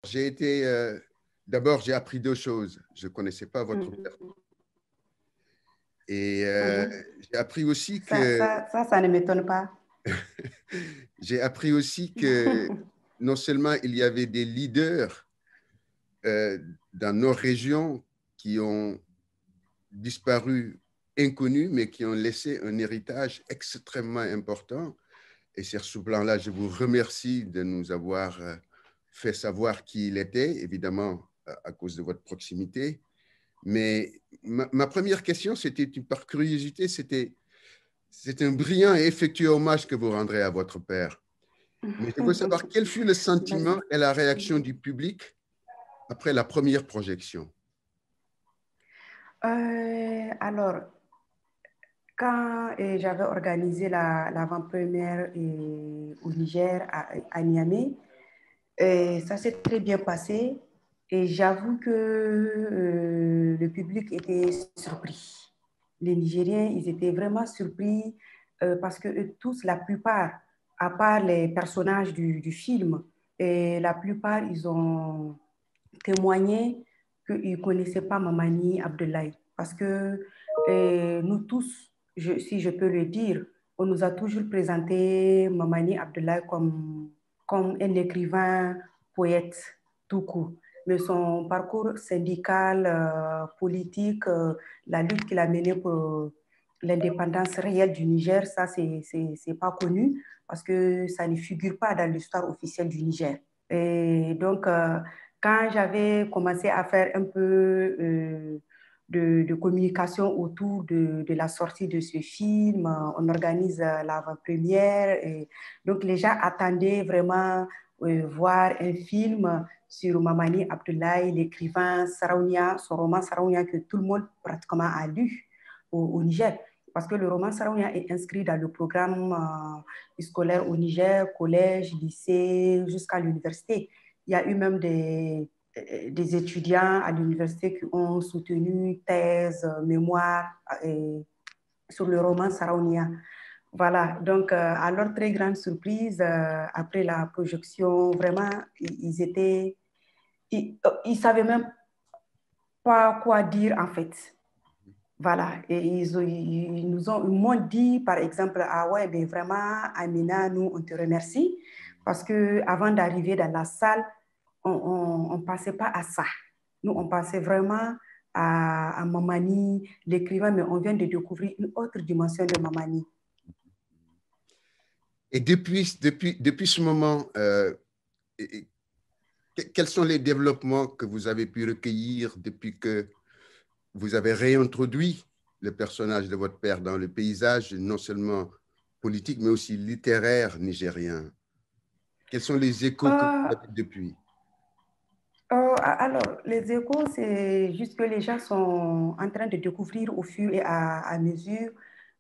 j'ai été... d'abord, j'ai appris deux choses. Je ne connaissais pas votre père. Et j'ai appris aussi que... Ça ne m'étonne pas. J'ai appris aussi que non seulement il y avait des leaders dans nos régions qui ont disparu inconnus, mais qui ont laissé un héritage extrêmement important. Et sur ce plan-là, je vous remercie de nous avoir fait savoir qui il était, évidemment à cause de votre proximité. Mais ma première question, c'était par curiosité, c'est un brillant et effectueux hommage que vous rendrez à votre père. Mais je veux savoir quel fut le sentiment et la réaction du public après la première projection. Alors, quand j'avais organisé l'avant-première au Niger, à Niamey, ça s'est très bien passé et j'avoue que le public était surpris. Les Nigériens, ils étaient vraiment surpris parce que eux tous, la plupart, à part les personnages du film, et la plupart, ils ont témoigné qu'ils ne connaissaient pas Mamani Abdoulaye. Parce que nous tous, si je peux le dire, on nous a toujours présenté Mamani Abdoulaye comme un écrivain, poète, tout court. Mais son parcours syndical, politique, la lutte qu'il a menée pour l'indépendance réelle du Niger, ça, c'est pas connu parce que ça ne figure pas dans l'histoire officielle du Niger. Et donc, quand j'avais commencé à faire un peu de communication autour de la sortie de ce film, on organise l'avant-première. Et donc, les gens attendaient vraiment voir un film sur Mamani Abdoulaye, l'écrivain Saraounia, son roman Saraounia que tout le monde pratiquement a lu au Niger. Parce que le roman Saraounia est inscrit dans le programme scolaire au Niger, collège, lycée, jusqu'à l'université. Il y a eu même des étudiants à l'université qui ont soutenu thèse, mémoire sur le roman Saraounia. Voilà, donc à leur très grande surprise, après la projection, vraiment, ils savaient même pas quoi dire en fait. Voilà, et ils m'ont dit, par exemple, ah ouais, ben vraiment, Amina, nous, on te remercie parce que avant d'arriver dans la salle, on passait pas à ça. Nous, on passait vraiment à Mamani, l'écrivain, mais on vient de découvrir une autre dimension de Mamani. Et depuis ce moment, quels sont les développements que vous avez pu recueillir depuis que vous avez réintroduit le personnage de votre père dans le paysage, non seulement politique, mais aussi littéraire nigérien? Quels sont les échos que vous avez depuis? Alors, les échos, c'est juste que les gens sont en train de découvrir au fur et à mesure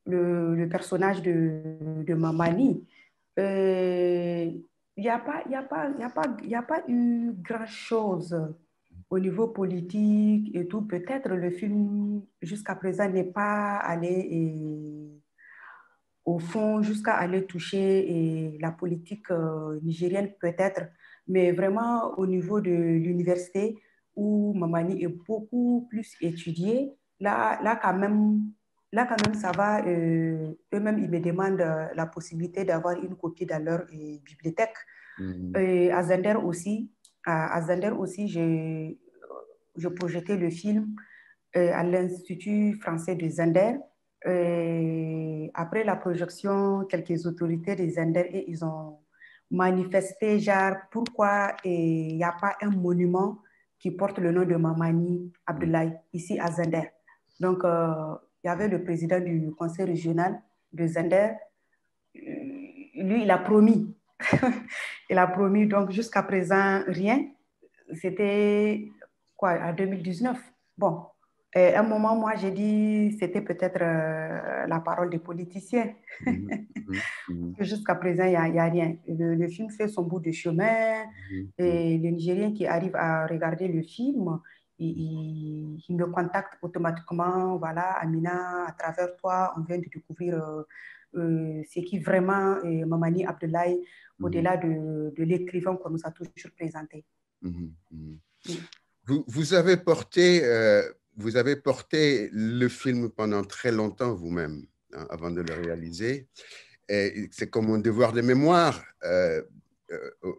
le personnage de Mamani. Il n'y a pas, il y a pas, il y a pas, il y a pas eu grand-chose au niveau politique et tout. Peut-être le film, jusqu'à présent, n'est pas allé au fond, jusqu'à aller toucher la politique nigérienne, peut-être. Mais vraiment, au niveau de l'université, où Mamani est beaucoup plus étudiée, là, quand même, ça va. Eux-mêmes, ils me demandent la possibilité d'avoir une copie dans leur bibliothèque. À Zender aussi, je projetais le film à l'Institut français de Zender. Après la projection, quelques autorités de Zender, et ils ont manifesté, genre, pourquoi il n'y a pas un monument qui porte le nom de Mamani Abdoulaye ici à Zender. Donc, il y avait le président du conseil régional de Zender. Lui, il a promis. Il a promis, donc jusqu'à présent, rien. C'était quoi, en 2019? Bon, à un moment, moi, j'ai dit c'était peut-être la parole des politiciens. Jusqu'à présent, il n'y a rien. Le film fait son bout de chemin et les Nigériens qui arrivent à regarder le film, ils me contactent automatiquement. Voilà, Amina, à travers toi, on vient de découvrir ce qui vraiment Mamani Abdoulaye, au-delà de l'écrivain qu'on nous a toujours présenté. Mhm, mhm. Oui. Vous avez porté le film pendant très longtemps vous-même, hein, avant de le réaliser. Et c'est comme un devoir de mémoire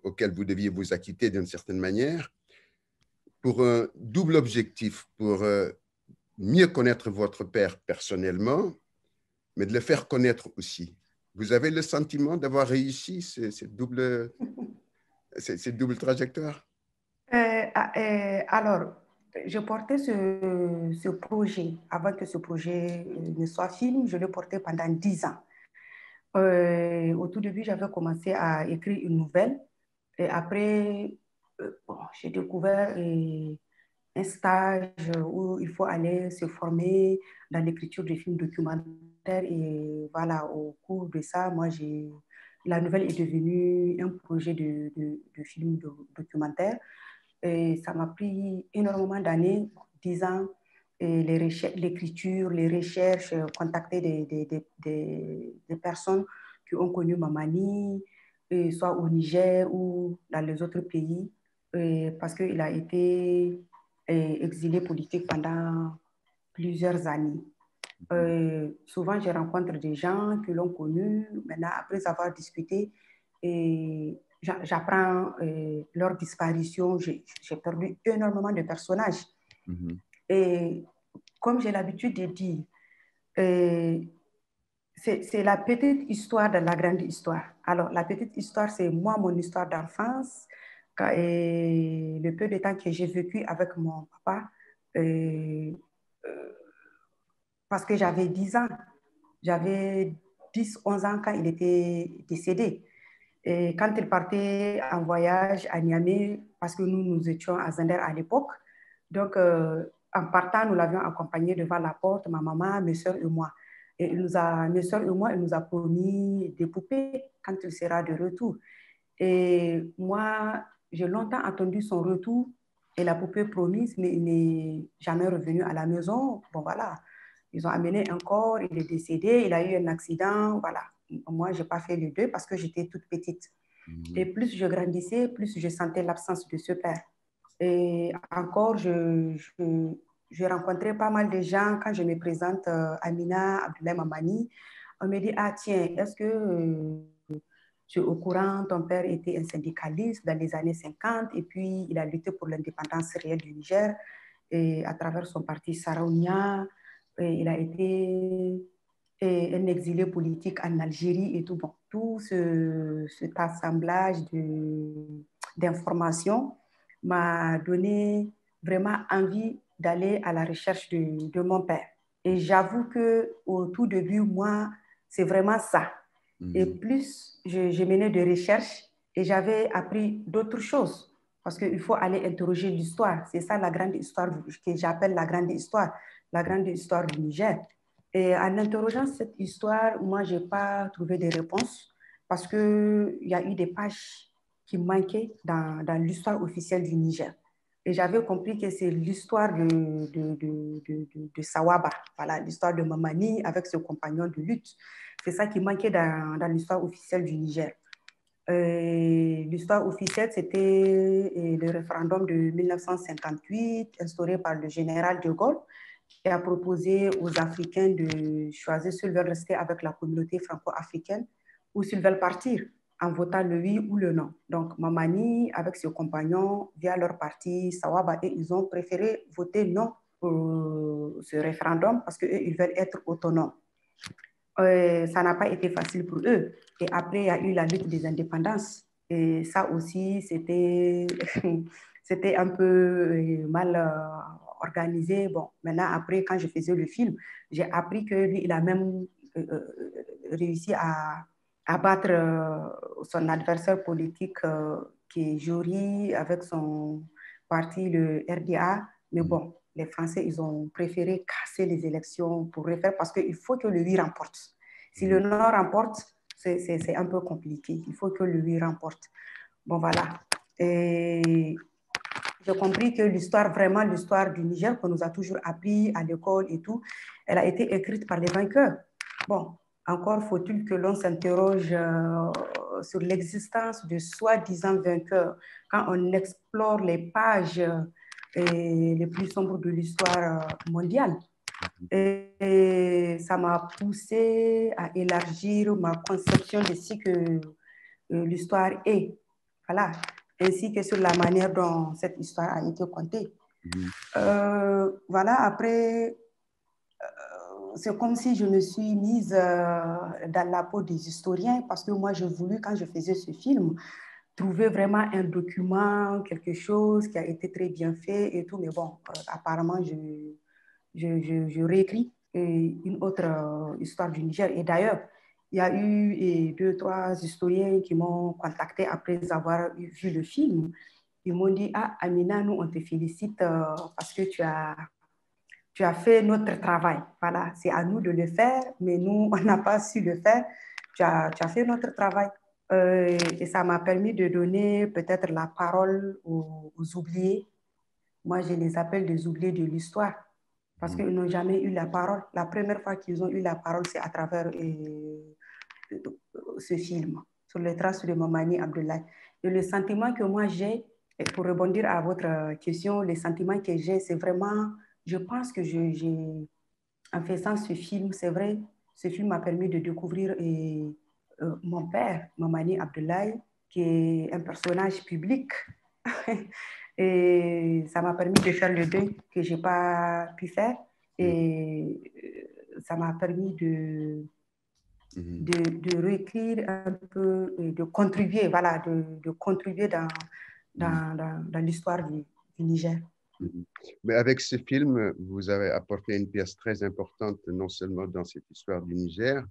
auquel vous deviez vous acquitter d'une certaine manière, pour un double objectif, pour mieux connaître votre père personnellement, mais de le faire connaître aussi. Vous avez le sentiment d'avoir réussi cette double trajectoire? Alors, je portais ce projet, avant que ce projet ne soit film, je l'ai porté pendant 10 ans. Au tout début, j'avais commencé à écrire une nouvelle. Et après, bon, j'ai découvert un stage où il faut aller se former dans l'écriture de films documentaires. Et voilà, au cours de ça, la nouvelle est devenue un projet de film documentaire. Et ça m'a pris énormément d'années, 10 ans, et l'écriture, les recherches, contacter des personnes qui ont connu Mamani, soit au Niger ou dans les autres pays, parce qu'il a été exilé politique pendant plusieurs années. Souvent, je rencontre des gens qui l'ont connu. Maintenant, après avoir discuté, j'apprends leur disparition. J'ai perdu énormément de personnages. Mhm. Et comme j'ai l'habitude de dire, euh, c'est la petite histoire de la grande histoire. Alors, la petite histoire, c'est moi, mon histoire d'enfance, et le peu de temps que j'ai vécu avec mon papa, euh, euh, parce que j'avais 10 ans. J'avais 10, 11 ans quand il était décédé. Et quand il partait en voyage à Niamey, parce que nous étions à Zender à l'époque, donc en partant, nous l'avions accompagné devant la porte, ma maman, mes soeurs et moi. Et mes soeurs et moi, il nous a promis des poupées quand il sera de retour. Et moi, j'ai longtemps attendu son retour et la poupée promise, mais il n'est jamais revenu à la maison. Bon, voilà. Ils ont amené un corps, il est décédé, il a eu un accident. Voilà. Moi, je n'ai pas fait les deux parce que j'étais toute petite. Et Mhm. plus je grandissais, plus je sentais l'absence de ce père. Et encore, je rencontrais pas mal de gens quand je me présente, Amina Abdoulaye Mamani. On me dit, ah tiens, est-ce que tu es au courant, ton père était un syndicaliste dans les années 50 et puis il a lutté pour l'indépendance réelle du Niger et à travers son parti Saraounia. Il a été un exilé politique en Algérie et tout. Bon, cet assemblage d'informations m'a donné vraiment envie d'aller à la recherche de mon père. Et j'avoue qu'au tout début, moi, c'est vraiment ça. Et Mhm. plus je menais de recherches et j'avais appris d'autres choses parce qu'il faut aller interroger l'histoire. C'est ça la grande histoire que j'appelle la grande histoire du Niger. Et en interrogeant cette histoire, moi, je n'ai pas trouvé de réponse parce qu'il y a eu des pages qui manquaient dans l'histoire officielle du Niger. Et j'avais compris que c'est l'histoire de Sawaba, voilà, l'histoire de Mamani avec ses compagnons de lutte. C'est ça qui manquait dans l'histoire officielle du Niger. L'histoire officielle, c'était le référendum de 1958, instauré par le général de Gaulle, qui a proposé aux Africains de choisir s'ils veulent rester avec la communauté franco-africaine ou s'ils veulent partir en votant le oui ou le non. Donc, Mamani, avec ses compagnons, via leur parti, Sawaba, et ils ont préféré voter non pour ce référendum parce qu'eux, ils veulent être autonomes. Ça n'a pas été facile pour eux. Et après, il y a eu la lutte des indépendances. Et ça aussi, c'était un peu mal organisé. Bon, maintenant, après, quand je faisais le film, j'ai appris que lui, il a même réussi à battre son adversaire politique qui est Jory avec son parti, le RDA. Mais Mhm. bon, les Français, ils ont préféré casser les élections pour refaire parce qu'il faut que le oui remporte. Si le Mhm. non remporte, c'est un peu compliqué. Il faut que le oui remporte. Bon, voilà. Et j'ai compris que l'histoire, vraiment l'histoire du Niger qu'on nous a toujours appris à l'école et tout, elle a été écrite par les vainqueurs. Bon, encore faut-il que l'on s'interroge sur l'existence de soi-disant vainqueurs, quand on explore les pages les plus sombres de l'histoire mondiale. Et ça m'a poussé à élargir ma conception de ce que l'histoire est. Voilà. Ainsi que sur la manière dont cette histoire a été contée. Voilà, après, c'est comme si je me suis mise dans la peau des historiens parce que moi, j'ai voulu, quand je faisais ce film, trouver vraiment un document, quelque chose qui a été très bien fait et tout. Mais bon, apparemment, je réécris une autre histoire du Niger. Et d'ailleurs, il y a eu 2, 3 historiens qui m'ont contacté après avoir vu le film. Ils m'ont dit, ah, Amina, nous, on te félicite parce que tu as fait notre travail. Voilà, c'est à nous de le faire, mais nous, on n'a pas su le faire. Tu as fait notre travail. Et ça m'a permis de donner peut-être la parole aux oubliés. Moi, je les appelle des oubliés de l'histoire parce qu'ils n'ont jamais eu la parole. La première fois qu'ils ont eu la parole, c'est à travers ce film, sur les traces de Mamani Abdoulaye. Et le sentiment que moi j'ai, pour rebondir à votre question, le sentiment que j'ai, c'est vraiment, je pense que en faisant ce film, c'est vrai, ce film m'a permis de découvrir mon père, Mamani Abdoulaye, qui est un personnage public. Et ça m'a permis de faire le deuil que je n'ai pas pu faire. Et ça m'a permis de réécrire un peu, de contribuer, voilà, de contribuer dans l'histoire du Niger. Mais avec ce film, vous avez apporté une pièce très importante, non seulement dans cette histoire du Niger,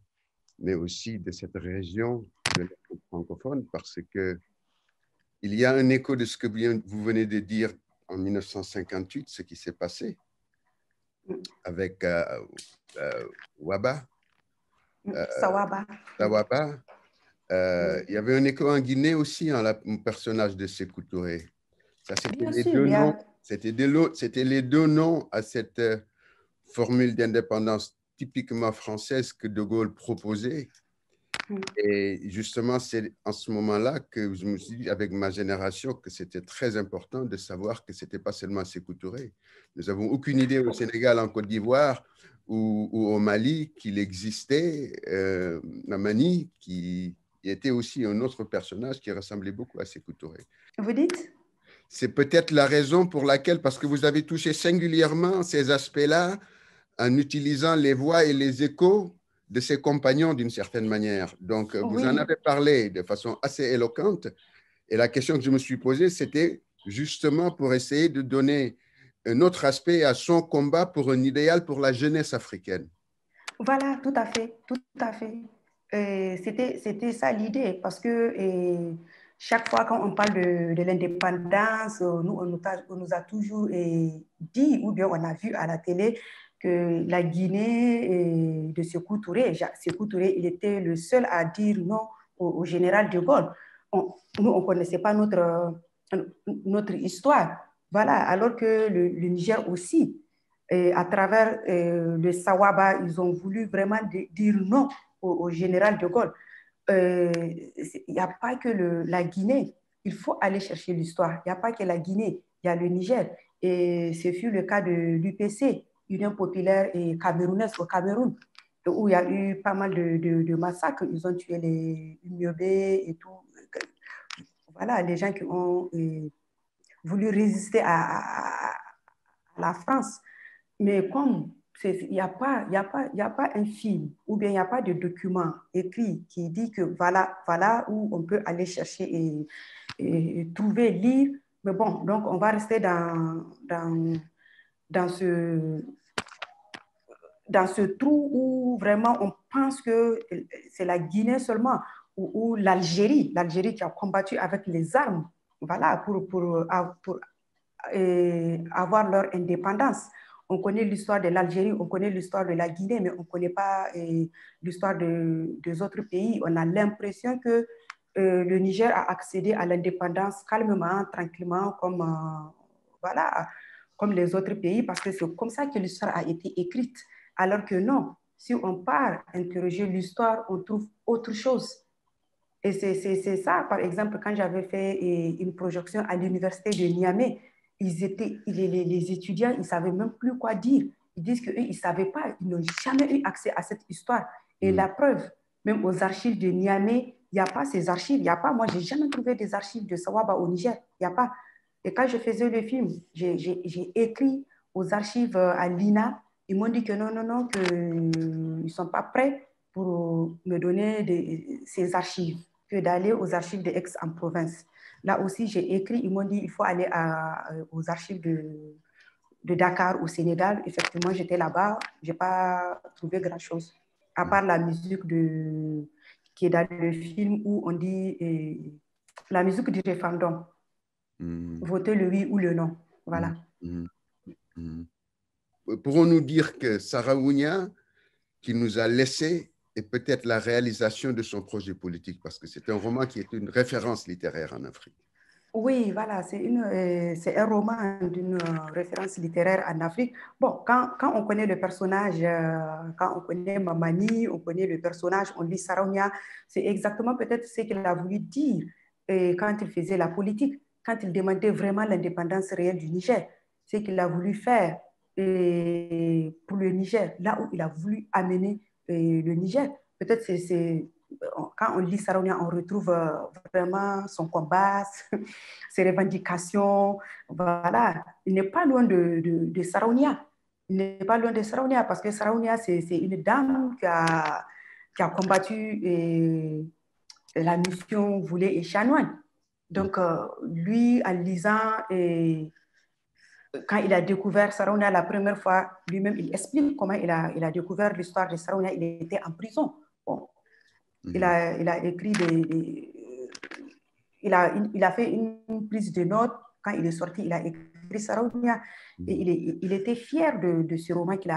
mais aussi de cette région de l'Afrique francophone, parce que il y a un écho de ce que vous venez de dire en 1958, ce qui s'est passé avec Waba. Sawaba. Sawaba. Il y avait un écho en Guinée aussi, en le personnage de Sékou Touré. Ça, c'était les deux noms. C'était les deux noms à cette formule d'indépendance typiquement française que De Gaulle proposait. Et justement, c'est en ce moment-là que je me suis dit, avec ma génération, que c'était très important de savoir que ce n'était pas seulement Sékou Touré. Nous n'avons aucune idée au Sénégal, en Côte d'Ivoire ou au Mali qu'il existait Mamani, qui était aussi un autre personnage qui ressemblait beaucoup à Sékou Touré. Vous dites? C'est peut-être la raison pour laquelle, parce que vous avez touché singulièrement ces aspects-là en utilisant les voix et les échos de ses compagnons d'une certaine manière. Donc, vous en avez parlé de façon assez éloquente. Et la question que je me suis posée, c'était justement pour essayer de donner un autre aspect à son combat pour un idéal pour la jeunesse africaine. Voilà, tout à fait, tout à fait. C'était ça l'idée, parce que chaque fois qu'on parle de l'indépendance, nous, on nous a toujours dit, ou bien on a vu à la télé, que la Guinée de Sékou Touré, il était le seul à dire non au général de Gaulle. Nous, on ne connaissait pas notre histoire. Voilà, alors que le Niger aussi, à travers le Sawaba, ils ont voulu vraiment dire non au général de Gaulle. Il n'y a pas que la Guinée. Il faut aller chercher l'histoire. Il n'y a pas que la Guinée, il y a le Niger. Et ce fut le cas de l'UPC, Union populaire et camerounaise au Cameroun, où il y a eu pas mal de massacres. Ils ont tué les Umiobé et tout. Voilà, les gens qui ont voulu résister à la France. Mais comme il n'y a pas un film ou bien il n'y a pas de document écrit qui dit que voilà où on peut aller chercher et trouver, lire. Mais bon, donc on va rester dans ce trou où vraiment on pense que c'est la Guinée seulement ou l'Algérie qui a combattu avec les armes, voilà, pour avoir leur indépendance. On connaît l'histoire de l'Algérie, on connaît l'histoire de la Guinée, mais on ne connaît pas l'histoire des autres pays. On a l'impression que le Niger a accédé à l'indépendance calmement, tranquillement, voilà, comme les autres pays, parce que c'est comme ça que l'histoire a été écrite. Alors que non, si on part interroger l'histoire, on trouve autre chose. Et c'est ça, par exemple, quand j'avais fait une projection à l'université de Niamey, les étudiants, ils ne savaient même plus quoi dire. Ils disent qu'eux, ils ne savaient pas, ils n'ont jamais eu accès à cette histoire. Et la preuve, même aux archives de Niamey, il n'y a pas ces archives. Il n'y a pas, moi, je n'ai jamais trouvé des archives de Sawaba au Niger. Il n'y a pas. Et quand je faisais le film, j'ai écrit aux archives à l'INA. Ils m'ont dit que non, non, non, qu'ils ne sont pas prêts pour me donner ces archives, que d'aller aux archives de Aix en province. Là aussi, j'ai écrit, ils m'ont dit qu'il faut aller aux archives de Dakar au Sénégal. Effectivement, j'étais là-bas, je n'ai pas trouvé grand-chose, à part la musique qui est dans le film où on dit la musique du référendum. Votez le oui ou le non. Voilà. Pourrons-nous dire que Sarah Ounia, qui nous a laissé, est peut-être la réalisation de son projet politique, parce que c'est un roman qui est une référence littéraire en Afrique? Oui, voilà, c'est un roman d'une référence littéraire en Afrique. Bon, quand on connaît le personnage, quand on connaît Mamani, on connaît le personnage, on lit Saronia, c'est exactement peut-être ce qu'il a voulu dire quand il faisait la politique, quand il demandait vraiment l'indépendance réelle du Niger. Ce qu'il a voulu faire pour le Niger, là où il a voulu amener le Niger. Peut-être quand on lit Saronia, on retrouve vraiment son combat, ses revendications. Voilà. Il n'est pas loin de Saronia. Il n'est pas loin de Saronia parce que Saronia, c'est une dame qui a combattu la mission Voulé et Chanoine. Donc, lui, en lisant, quand il a découvert Saronia la première fois, lui-même, il explique comment il a découvert l'histoire de Saronia. Il était en prison. Bon. Il a écrit il a fait une prise de notes. Quand il est sorti, il a écrit Saronia. Et il était fier de ce roman qu'il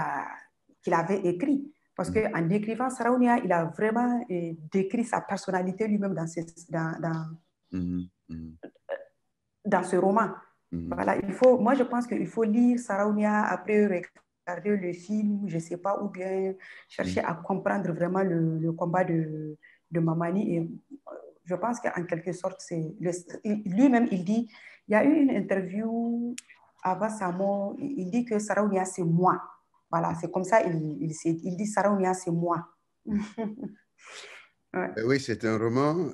avait écrit. Parce qu'en écrivant Saronia, il a vraiment décrit sa personnalité lui-même dans ce roman. Voilà, moi, je pense qu'il faut lire Saronia après regarder le film, je ne sais pas, ou bien chercher à comprendre vraiment le combat de Mamani. Et je pense qu'en quelque sorte, lui-même, il dit, il y a eu une interview avant sa mort, il dit que Saronia, c'est moi. Voilà, c'est comme ça, il dit Saronia, c'est moi. Ouais. Oui, c'est un roman,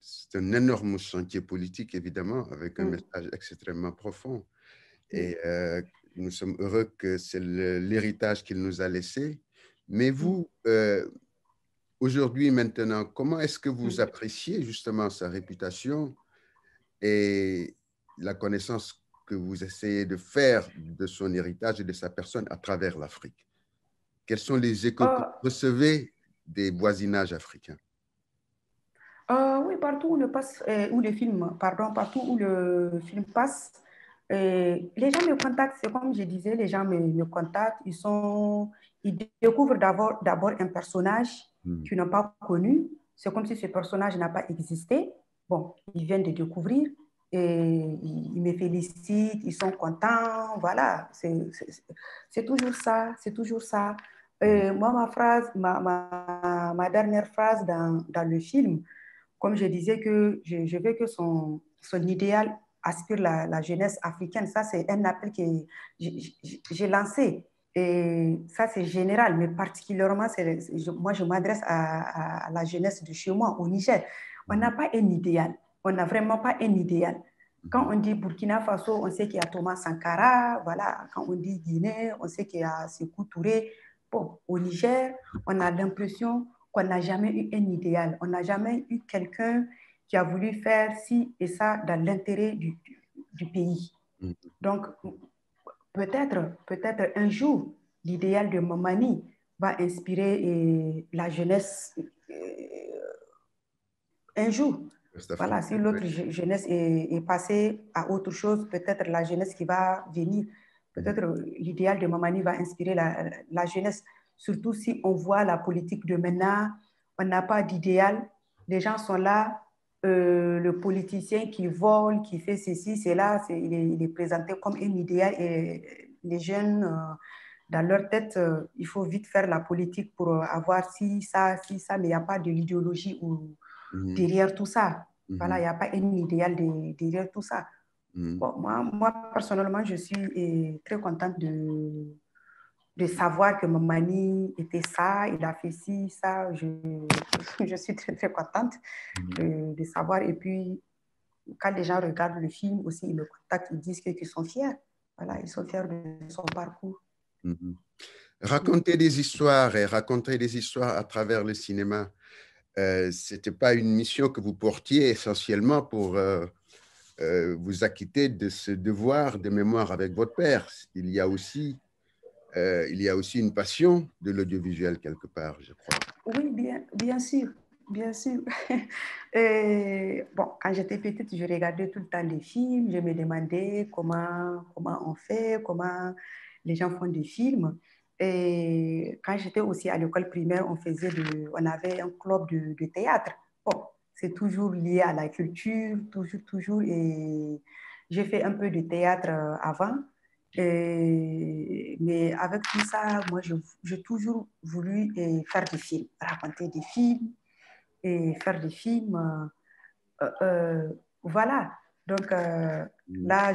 c'est un énorme chantier politique, évidemment, avec un message extrêmement profond. Et nous sommes heureux que c'est l'héritage qu'il nous a laissé. Mais vous, aujourd'hui, maintenant, comment est-ce que vous appréciez justement sa réputation et la connaissance que vous essayez de faire de son héritage et de sa personne à travers l'Afrique? Quels sont les échos que vous recevez des voisinages africains? Oui, partout où partout où le film passe, les gens me contactent, c'est comme je disais, les gens me contactent, ils découvrent d'abord un personnage qu'ils n'ont pas connu, c'est comme si ce personnage n'a pas existé. Bon, ils viennent de découvrir et ils me félicitent, ils sont contents, voilà, c'est toujours ça, c'est toujours ça. Moi, ma dernière phrase dans le film, comme je disais que je veux que son idéal aspire la jeunesse africaine. Ça, c'est un appel que j'ai lancé. Et ça, c'est général, mais particulièrement, moi, je m'adresse à la jeunesse de chez moi, au Niger. On n'a pas un idéal. On n'a vraiment pas un idéal. Quand on dit Burkina Faso, on sait qu'il y a Thomas Sankara. Voilà. Quand on dit Guinée, on sait qu'il y a Sékou Touré. Bon, au Niger, on a l'impression qu'on n'a jamais eu un idéal. On n'a jamais eu quelqu'un qui a voulu faire ci et ça dans l'intérêt du pays. Donc, peut-être un jour, l'idéal de Mamani va inspirer la jeunesse un jour. Voilà, si l'autre jeunesse est passée à autre chose, peut-être la jeunesse qui va venir, peut-être l'idéal de Mamani va inspirer la jeunesse. Surtout si on voit la politique de maintenant, on n'a pas d'idéal. Les gens sont là, le politicien qui vole, qui fait ceci, c'est là, il est présenté comme un idéal et les jeunes, dans leur tête, il faut vite faire la politique pour avoir si ça, mais il n'y a pas de l'idéologie ou derrière tout ça. Voilà, il Mhm. n'y a pas un idéal derrière tout ça. Mhm. Bon, moi, personnellement, je suis très contente de savoir que Mamani était ça, il a fait ci, ça. Je suis très, très contente Mhm. de savoir. Et puis, quand les gens regardent le film aussi, ils me contactent, ils disent qu'ils sont fiers. Voilà, ils sont fiers de son parcours. Mhm. Raconter des histoires et raconter des histoires à travers le cinéma, ce n'était pas une mission que vous portiez essentiellement pour vous acquitter de ce devoir de mémoire avec votre père. Il y a aussi une passion de l'audiovisuel quelque part, je crois. Oui, bien sûr, bien sûr. Et, bon, quand j'étais petite, je regardais tout le temps des films, je me demandais comment on fait, comment les gens font des films. Et quand j'étais aussi à l'école primaire, on avait un club de théâtre. Bon, c'est toujours lié à la culture, toujours, toujours. Et j'ai fait un peu de théâtre avant. Mais avec tout ça, moi, j'ai toujours voulu faire des films, raconter des films et faire des films. Voilà. Donc Mhm. là,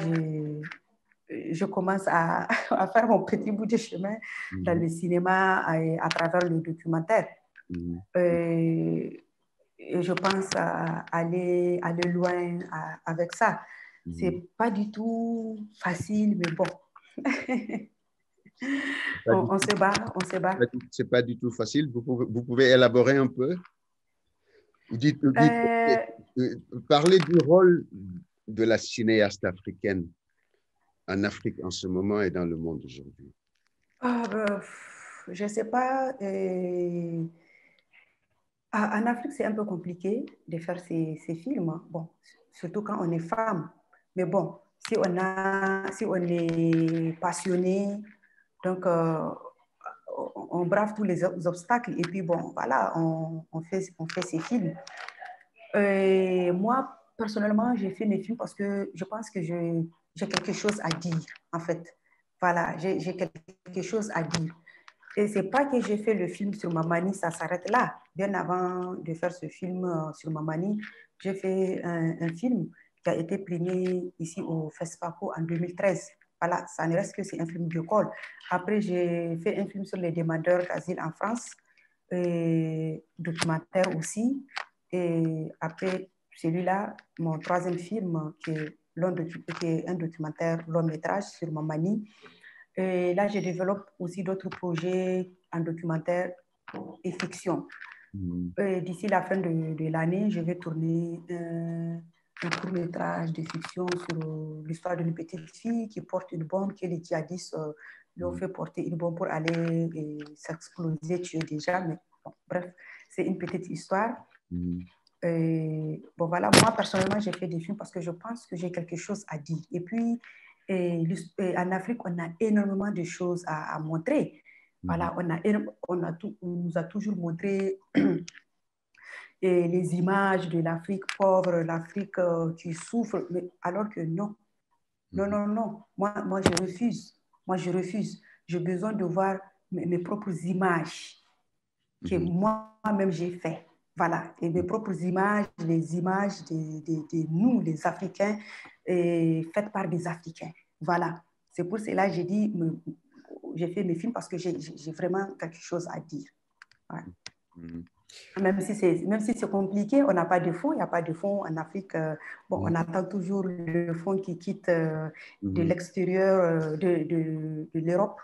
je commence à faire mon petit bout de chemin dans Mhm. le cinéma à travers le documentaire. Mhm. Euh, et je pense aller loin avec ça. Mhm. C'est pas du tout facile, mais bon. Pas du On tout, se bat, on se bat. c'est pas du tout facile. Vous pouvez élaborer un peu? Vous dites, Euh, parlez du rôle de la cinéaste africaine en Afrique en ce moment et dans le monde aujourd'hui. je ne sais pas. En Afrique, c'est un peu compliqué de faire ces films. Bon, surtout quand on est femme. Mais bon, si on est passionné, donc on brave tous les obstacles et puis bon, voilà, on fait ces films. Moi, personnellement, j'ai fait mes films parce que je pense que j'ai quelque chose à dire, en fait. Voilà, j'ai quelque chose à dire. Et c'est pas que j'ai fait le film sur Mamani, ça s'arrête là. Bien avant de faire ce film sur Mamani, j'ai fait un film qui a été primé ici au FESPACO en 2013. Voilà, ça ne reste que c'est un film d'école. Après, j'ai fait un film sur les demandeurs d'asile en France, et documentaire aussi. Et après celui-là, mon troisième film, qui est un documentaire long métrage sur Mamani. Et là, je développe aussi d'autres projets en documentaire et fiction. Mhm. D'ici la fin de l'année, je vais tourner un court-métrage de fiction sur l'histoire d'une petite fille qui porte une bombe, que les djihadistes lui ont fait porter une bombe pour aller s'exploser, tuer des gens. Mais bon, bref, c'est une petite histoire. Mhm. Bon, voilà, moi, personnellement, j'ai fait des films parce que je pense que j'ai quelque chose à dire. Et puis, en Afrique, on a énormément de choses à montrer. Mhm. Voilà, on nous a toujours montré les images de l'Afrique pauvre, l'Afrique qui souffre, mais alors que non, non, Mhm. non, non. Moi, je refuse. Moi, je refuse. J'ai besoin de voir mes propres images que Mhm. moi-même j'ai fait. Voilà, et mes propres images, les images de nous, les Africains, faites par des Africains. Voilà, c'est pour cela que j'ai fait mes films parce que j'ai vraiment quelque chose à dire. Ouais. Mhm. Même si c'est compliqué, on n'a pas de fonds, il n'y a pas de fonds en Afrique. Bon, on Mhm. attend toujours le fonds qui quitte de Mhm. l'extérieur de l'Europe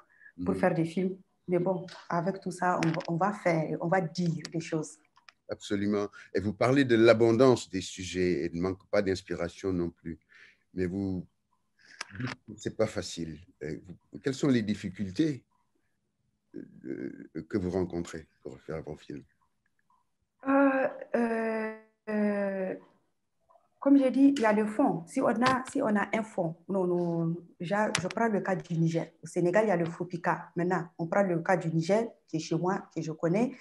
pour Mhm. faire des films. Mais bon, avec tout ça, on va faire, on va dire des choses. Absolument. Et vous parlez de l'abondance des sujets et ne manque pas d'inspiration non plus. Mais vous dites que c'est pas facile. Quelles sont les difficultés que vous rencontrez pour faire vos films? Euh, euh, euh, Comme j'ai dit, il y a le fond. Si on a un fond, je prends le cas du Niger. Au Sénégal, il y a le FOPICA. Maintenant, on prend le cas du Niger, qui est chez moi, que je connais.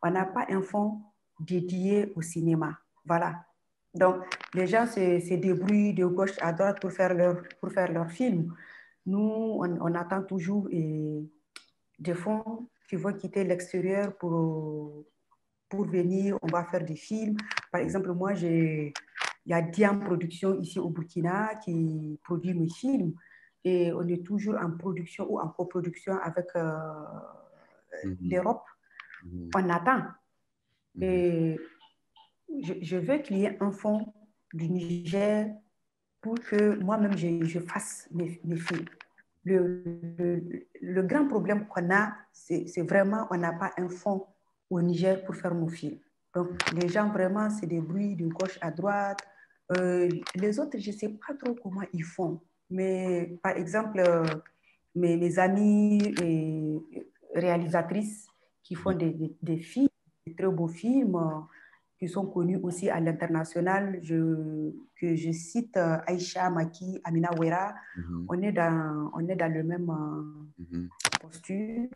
On n'a pas un fonds dédié au cinéma. Voilà. Donc, les gens se débrouillent de gauche à droite pour faire leur film. Nous, on attend toujours des fonds qui vont quitter l'extérieur pour venir. On va faire des films. Par exemple, moi, il y a Diam Production ici au Burkina qui produit mes films et on est toujours en production ou en coproduction avec l'Europe. On attend. Et je veux qu'il y ait un fonds du Niger pour que moi-même je fasse mes films. Le grand problème qu'on a, c'est vraiment on n'a pas un fonds au Niger pour faire nos films. Donc, les gens vraiment se débrouillent de gauche à droite. Les autres, je ne sais pas trop comment ils font. Mais par exemple, mes amis et réalisatrices qui font des films, des très beaux films, qui sont connus aussi à l'international, que je cite Aïcha Maki, Amina Ouera, on est dans le même posture.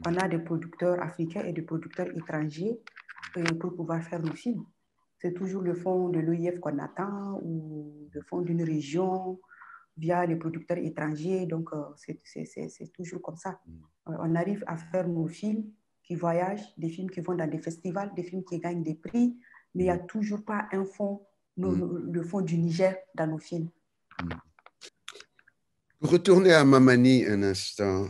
On a des producteurs africains et des producteurs étrangers pour pouvoir faire nos films. C'est toujours le fonds de l'OIF qu'on attend ou le fonds d'une région via les producteurs étrangers. Donc, c'est toujours comme ça. On arrive à faire nos films qui voyagent, des films qui vont dans des festivals, des films qui gagnent des prix, mais il n'y a toujours pas un fonds, le fonds du Niger dans nos films. Pour retourner à Mamani un instant,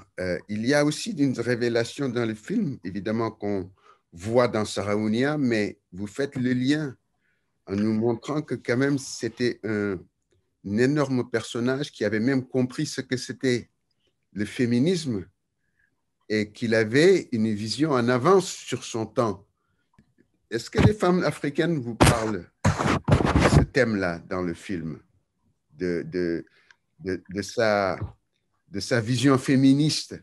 il y a aussi une révélation dans le film, évidemment qu'on voit dans Saraounia, mais vous faites le lien en nous montrant que quand même c'était un énorme personnage qui avait même compris ce que c'était le féminisme et qu'il avait une vision en avance sur son temps. Est-ce que les femmes africaines vous parlent de ce thème-là dans le film, de sa vision féministe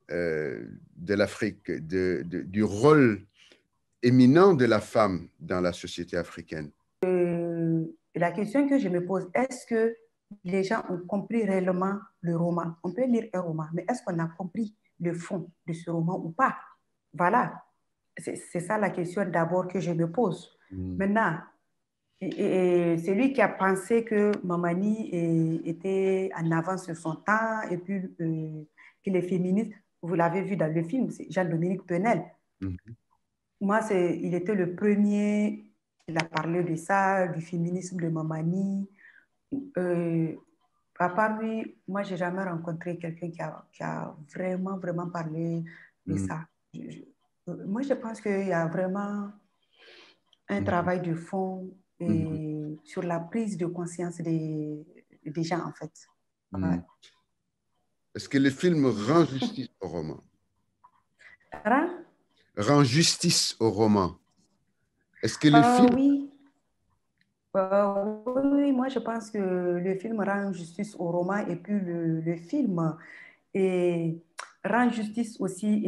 de l'Afrique, du rôle éminent de la femme dans la société africaine? La question que je me pose, est-ce que les gens ont compris réellement le roman? On peut lire un roman, mais est-ce qu'on a compris le fond de ce roman ou pas? Voilà, c'est ça la question d'abord que je me pose. Maintenant, et celui qui a pensé que Mamani était en avance sur son temps et puis qu'il est féministe, vous l'avez vu dans le film, c'est Jean-Dominique Penel. Moi, il était le premier, il a parlé de ça, du féminisme de Mamani. À part lui, moi, je n'ai jamais rencontré quelqu'un qui a vraiment, vraiment parlé de ça. Moi, je pense qu'il y a vraiment un travail de fond sur la prise de conscience des gens, en fait. Ouais. Est-ce que le film rend justice au roman? Rend justice au roman. Est-ce que le film... Oui. Oui, moi je pense que le film rend justice au roman et puis le film rend justice aussi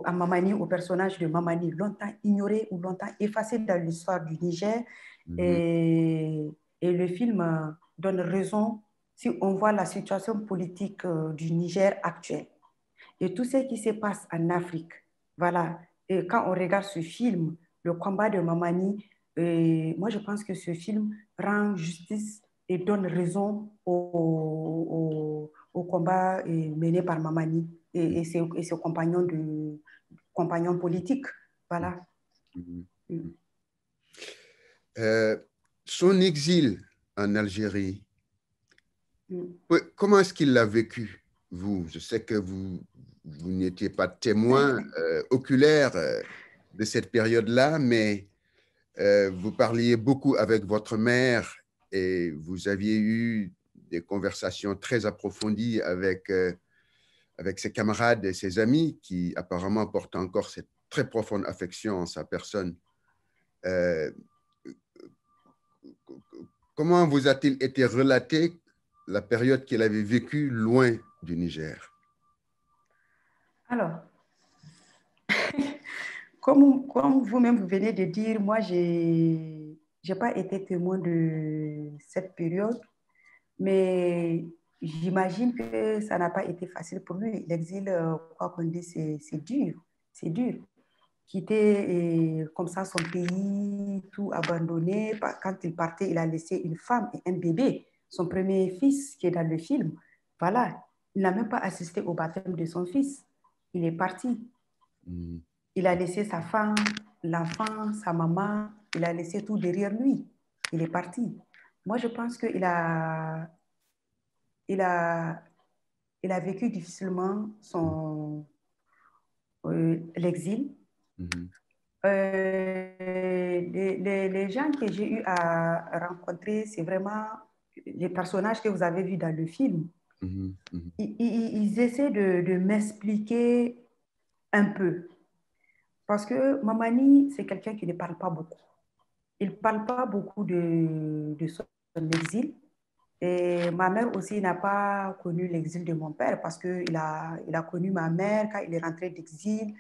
à Mamani, au personnage de Mamani, longtemps ignoré ou longtemps effacé dans l'histoire du Niger. Et le film donne raison si on voit la situation politique du Niger actuelle et tout ce qui se passe en Afrique. Voilà. Et quand on regarde ce film, le combat de Mamani, moi je pense que ce film rend justice et donne raison au combat mené par Mamani et ses compagnons politiques. Voilà. Son exil en Algérie, comment est-ce qu'il l'a vécu, vous? Je sais que vous n'étiez pas témoin oculaire de cette période-là, mais vous parliez beaucoup avec votre mère et vous aviez eu des conversations très approfondies avec ses camarades et ses amis qui apparemment portent encore cette très profonde affection en sa personne. Comment vous a-t-il été relaté la période qu'il avait vécue loin du Niger? Alors, comme vous-même vous venez de dire, moi, je n'ai pas été témoin de cette période, mais j'imagine que ça n'a pas été facile pour lui. L'exil, quoi qu'on dise, c'est dur. C'est dur. Quitter comme ça son pays, tout abandonné. Quand il partait, il a laissé une femme et un bébé, son premier fils qui est dans le film. Voilà. Il n'a même pas assisté au baptême de son fils. Il est parti. Il a laissé sa femme l'enfant, sa maman, il a laissé tout derrière lui. Il est parti. Moi, je pense il a, il a vécu difficilement l'exil. Mhm. Les gens que j'ai eu à rencontrer, c'est vraiment les personnages que vous avez vus dans le film. Mhm. Mhm. Ils essaient de m'expliquer un peu. Parce que Mamani, c'est quelqu'un qui ne parle pas beaucoup. Il ne parle pas beaucoup de son exil. Et ma mère aussi n'a pas connu l'exil de mon père parce qu'il il a connu ma mère quand il est rentré d'exil.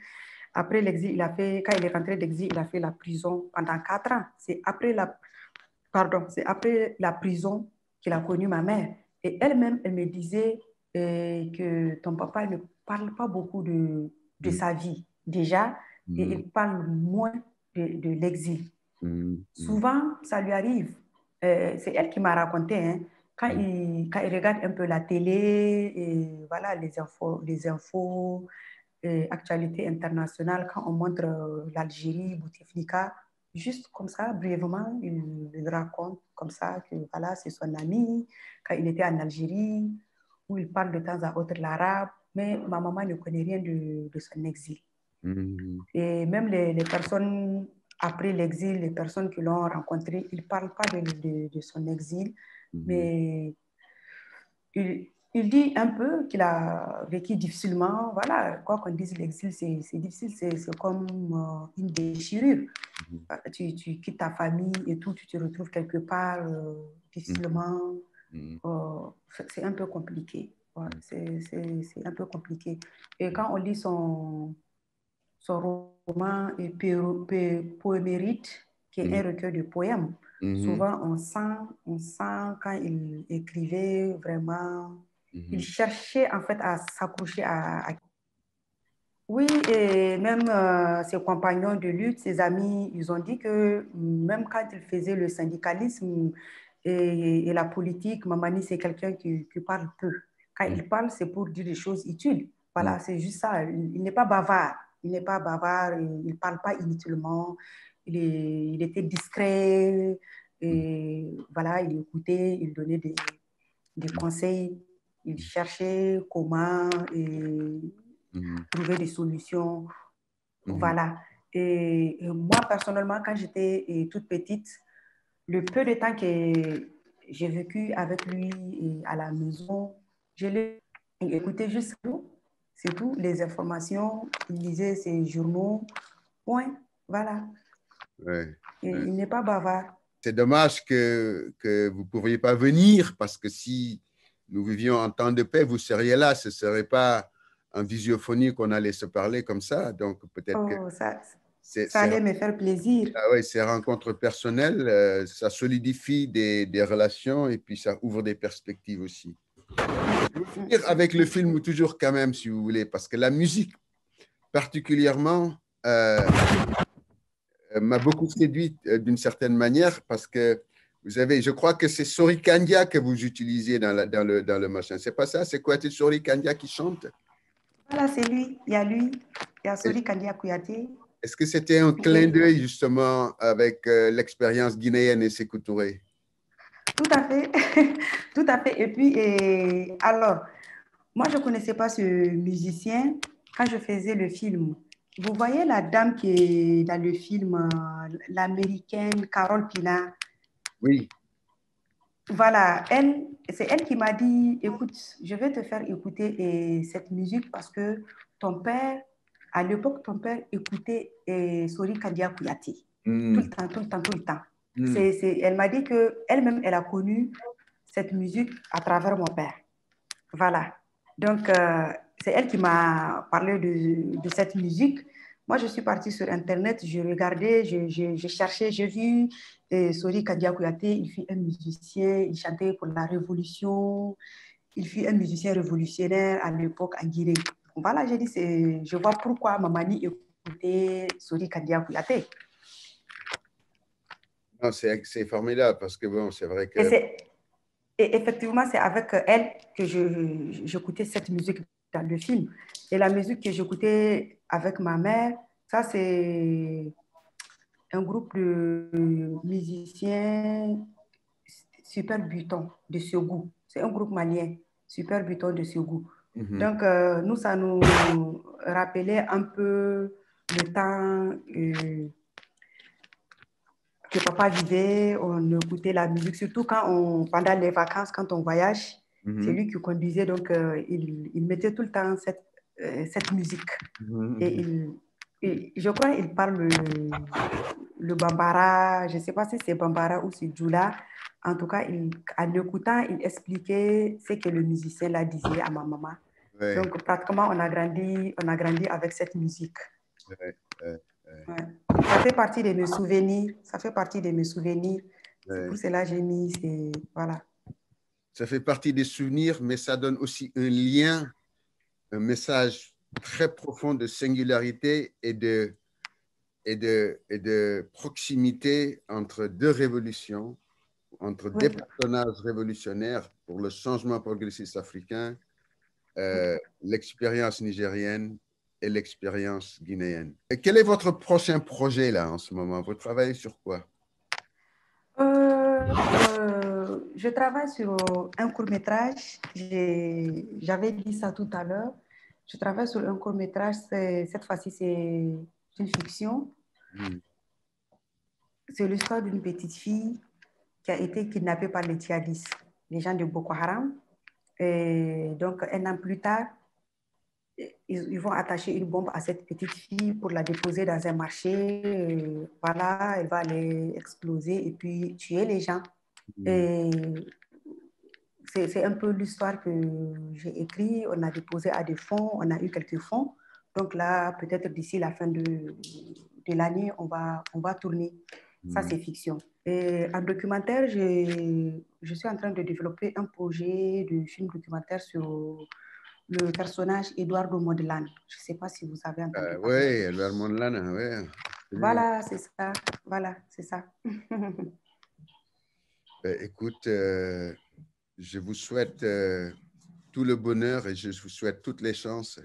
Après l'exil, quand il est rentré d'exil, il a fait la prison pendant 4 ans. C'est après la prison qu'il a connu ma mère. Et elle-même, elle me disait que ton papa ne parle pas beaucoup de Mhm. sa vie déjà et Mhm. il parle moins de l'exil. Mhm. Souvent, ça lui arrive. C'est elle qui m'a raconté, hein, Mhm. quand il regarde un peu la télé, et voilà, les infos actualités internationales, quand on montre l'Algérie, Bouteflika, juste comme ça, brièvement, il raconte comme ça que voilà, c'est son ami, quand il était en Algérie, où il parle de temps à autre l'arabe, mais ma maman ne connaît rien de son exil. Mhm. Et même les personnes après l'exil, les personnes qui l'ont rencontré, ils ne parlent pas de son exil, Mhm. mais il dit un peu qu'il a vécu difficilement. Voilà, quoi qu'on dise, l'exil, c'est difficile, c'est comme une déchirure. Tu quittes ta famille et tout, tu te retrouves quelque part Mhm. difficilement. Mhm. C'est un peu compliqué. Ouais, Mhm. c'est un peu compliqué. Et quand on lit son roman Poémérite, qui est un Mhm. recueil de poèmes. Mhm. Souvent, on sent quand il écrivait vraiment, il Mhm. cherchait en fait à s'accrocher Oui, et même ses compagnons de lutte, ses amis, ils ont dit que même quand il faisait le syndicalisme et la politique, Mamani, c'est quelqu'un qui parle peu. Quand Mhm. il parle, c'est pour dire des choses utiles. Mhm. Voilà, c'est juste ça. Il n'est pas bavard. Il n'est pas bavard, il ne parle pas inutilement. Il était discret. Et voilà, il écoutait, il donnait des conseils. Il cherchait comment Mhm. trouver des solutions. Mhm. Voilà. Et moi, personnellement, quand j'étais toute petite, le peu de temps que j'ai vécu avec lui à la maison, je l'ai écouté juste tout. C'est tout, les informations, il lisait ses journaux, point, voilà. Ouais. Et il n'est pas bavard. C'est dommage que vous ne pourriez pas venir parce que si nous vivions en temps de paix, vous seriez là. Ce ne serait pas en visiophonie qu'on allait se parler comme ça. Donc peut-être que Oh, c'est, ça c'est, allait me faire plaisir. ah ouais, ces rencontres personnelles, ça solidifie des relations et puis ça ouvre des perspectives aussi. Je veux finir avec le film toujours quand même, si vous voulez, parce que la musique particulièrement m'a beaucoup séduite d'une certaine manière parce que vous avez, je crois que c'est Sori Kandia que vous utilisez dans le machin. C'est pas ça? C'est quoi? C'est Sori Kandia qui chante? Voilà, c'est lui. Il y a Est- Sori Kandia Kouyaté. Est-ce que c'était un clin d'œil justement avec l'expérience guinéenne et Sékou Touré? Tout à fait. Tout à fait. Et puis, alors, moi, je ne connaissais pas ce musicien quand je faisais le film. Vous voyez la dame qui est dans le film, l'américaine Carole Pina. Oui. Voilà, c'est elle qui m'a dit, écoute, je vais te faire écouter cette musique parce que ton père, à l'époque, ton père écoutait Sori Kadia Kouyaté. Tout le Mm. temps, tout le temps, tout le temps. Mm. Elle m'a dit qu'elle-même, elle a connu cette musique à travers mon père. Voilà. Donc, c'est elle qui m'a parlé de cette musique. Moi, je suis partie sur Internet, je regardais, je cherchais, j'ai vu Sori Kadia Kouyaté, il fut un musicien, il chantait pour la Révolution, il fut un musicien révolutionnaire à l'époque en Guinée. Voilà, j'ai dit, je vois pourquoi Mamani écoutait Sori Kadia Kouyaté. Non, c'est formidable parce que bon, c'est vrai Et que Et effectivement, c'est avec elle que j'écoutais cette musique dans le film. Et la musique que j'écoutais avec ma mère, ça, un groupe de musiciens Super Buton de Siougou. C'est un groupe malien, Super Buton de Siougou. Donc, nous, ça nous rappelait un peu le temps que papa vivait, on écoutait la musique, surtout pendant les vacances, quand on voyage. C'est lui qui conduisait, donc il mettait tout le temps cette musique. Et je crois qu'il parle le bambara, je ne sais pas si c'est bambara ou c'est djoula. En tout cas, en écoutant, il expliquait ce que le musicien là disait à ma maman. Ouais. Donc, pratiquement, on a grandi avec cette musique. Ouais. Ouais. Ça fait partie de mes souvenirs. Ça fait partie de mes souvenirs. Ouais. C'est pour cela que j'ai mis, voilà. Ça fait partie des souvenirs, mais ça donne aussi un lien, un message très profond de singularité et de proximité entre deux révolutions, entre des personnages révolutionnaires pour le changement progressiste africain, l'expérience nigérienne et l'expérience guinéenne. Et quel est votre prochain projet là en ce moment? Vous travaillez sur quoi? Je travaille sur un court-métrage. J'avais dit ça tout à l'heure. Je travaille sur un court-métrage. Cette fois-ci, c'est une fiction. C'est l'histoire d'une petite fille qui a été kidnappée par les djihadistes, les gens de Boko Haram. Et donc, un an plus tard, ils vont attacher une bombe à cette petite fille pour la déposer dans un marché. Voilà, elle va aller exploser et puis tuer les gens. Et c'est un peu l'histoire que j'ai écrite. On a déposé à des fonds, on a eu quelques fonds. Donc là, peut-être d'ici la fin de l'année, on va tourner. Ça, c'est fiction. Et en documentaire, je suis en train de développer un projet de film documentaire sur le personnage Eduardo Mondlane. Je ne sais pas si vous avez entendu parler. Oui, Eduardo Mondlane, oui. Voilà, c'est ça. Voilà, c'est ça. Écoute, je vous souhaite tout le bonheur et je vous souhaite toutes les chances